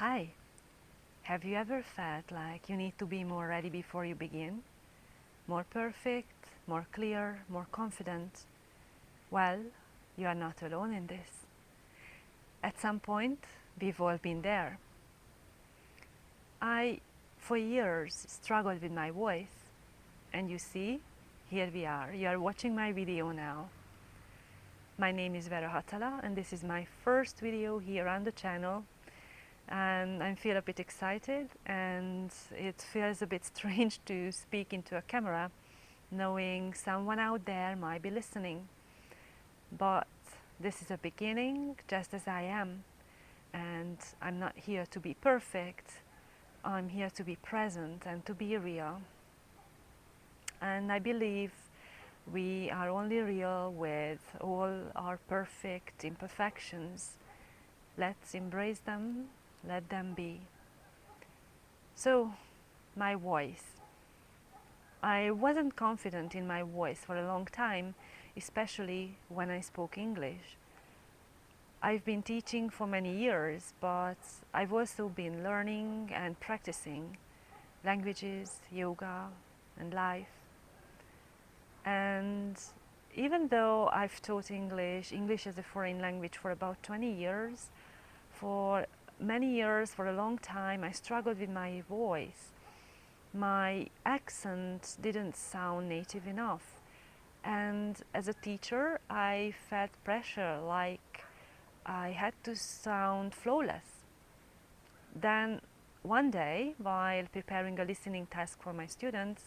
Hi, have you ever felt like you need to be more ready before you begin? More perfect, more clear, more confident? Well, you are not alone in this. At some point, we've all been there. I, for years, struggled with my voice, and you see, here we are. You are watching my video now. My name is Vera Hatala, and this is my first video here on the channel. And I feel a bit excited, and it feels a bit strange to speak into a camera, knowing someone out there might be listening. But this is a beginning, just as I am, and I'm not here to be perfect. I'm here to be present and to be real. And I believe we are only real with all our perfect imperfections. Let's embrace them. Let them be. So, my voice. I wasn't confident in my voice for a long time, especially when I spoke English. I've been teaching for many years, but I've also been learning and practicing languages, yoga, and life. And even though I've taught English as a foreign language for about 20 years, for many years, for a long time, I struggled with my voice. My accent didn't sound native enough. And as a teacher, I felt pressure, like I had to sound flawless. Then one day, while preparing a listening task for my students,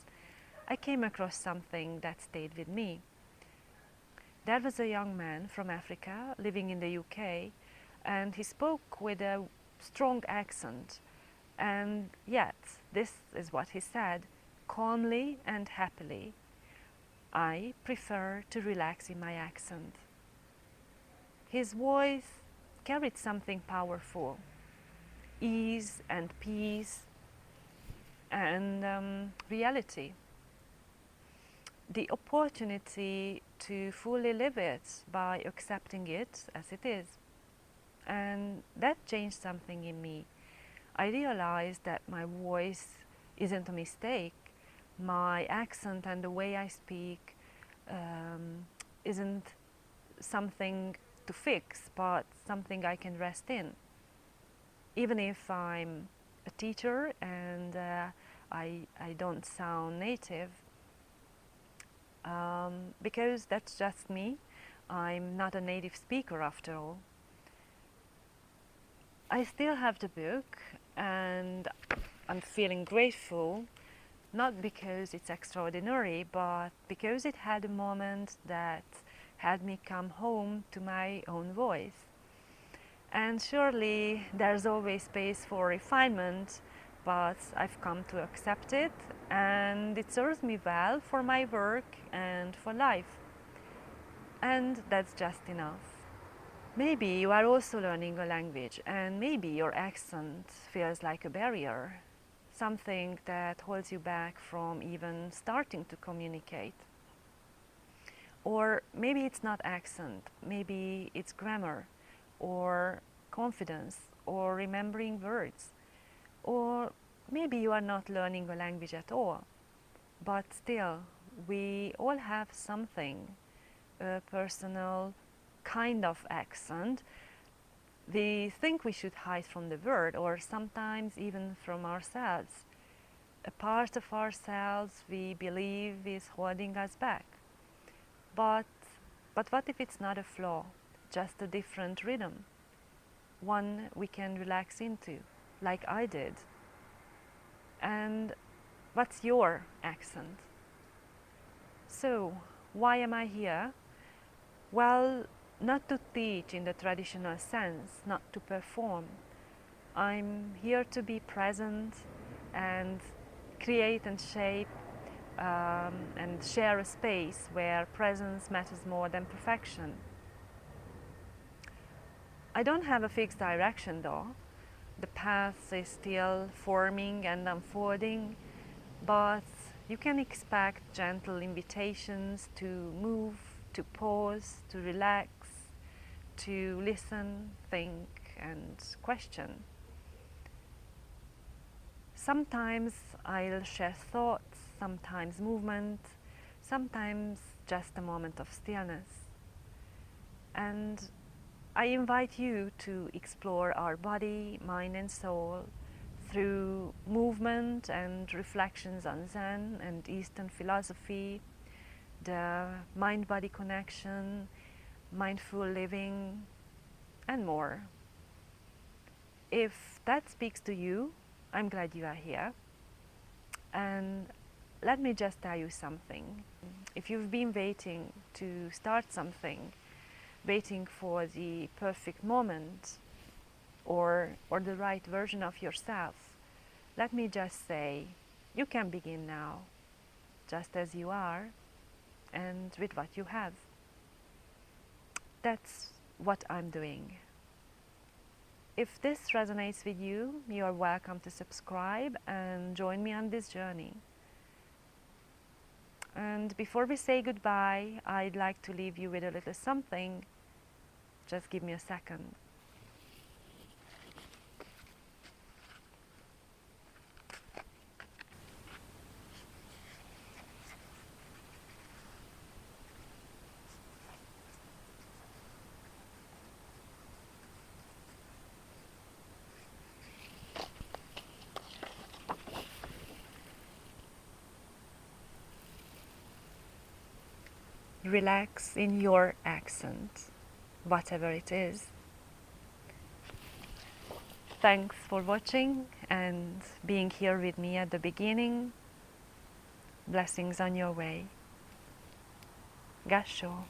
I came across something that stayed with me. There was a young man from Africa living in the UK, and he spoke with a strong accent, and yet this is what he said: calmly and happily, I prefer to relax in my accent. His voice carried something powerful: ease and peace and reality. The opportunity to fully live it by accepting it as it is. And that changed something in me. I realized that my voice isn't a mistake. My accent and the way I speak isn't something to fix, but something I can rest in. Even if I'm a teacher and I don't sound native, because that's just me. I'm not a native speaker after all. I still have the book, and I'm feeling grateful, not because it's extraordinary, but because it had a moment that had me come home to my own voice. And surely there's always space for refinement, but I've come to accept it, and it serves me well for my work and for life. And that's just enough. Maybe you are also learning a language, and maybe your accent feels like a barrier, something that holds you back from even starting to communicate. Or maybe it's not accent, maybe it's grammar, or confidence, or remembering words. Or maybe you are not learning a language at all, but still, we all have something, a personal kind of accent we think we should hide from the world, or sometimes even from ourselves. A part of ourselves we believe is holding us back. But what if it's not a flaw, just a different rhythm? One we can relax into, like I did. And what's your accent? So, why am I here? Well, not to teach in the traditional sense, not to perform. I'm here to be present and create and shape and share a space where presence matters more than perfection. I don't have a fixed direction though. The path is still forming and unfolding, but you can expect gentle invitations to move, to pause, to relax, to listen, think, and question. sometimes I'll share thoughts, sometimes movement, sometimes just a moment of stillness. And I invite you to explore our body, mind and soul through movement and reflections on Zen and Eastern philosophy, the mind-body connection, mindful living, and more. If that speaks to you, I'm glad you are here. And let me just tell you something. If you've been waiting to start something, waiting for the perfect moment or the right version of yourself, let me just say, you can begin now, just as you are and with what you have. That's what I'm doing. If this resonates with you, you are welcome to subscribe and join me on this journey. And before we say goodbye, I'd like to leave you with a little something. Just give me a second. Relax in your accent, whatever it is. Thanks for watching and being here with me at the beginning. Blessings on your way. Gasho.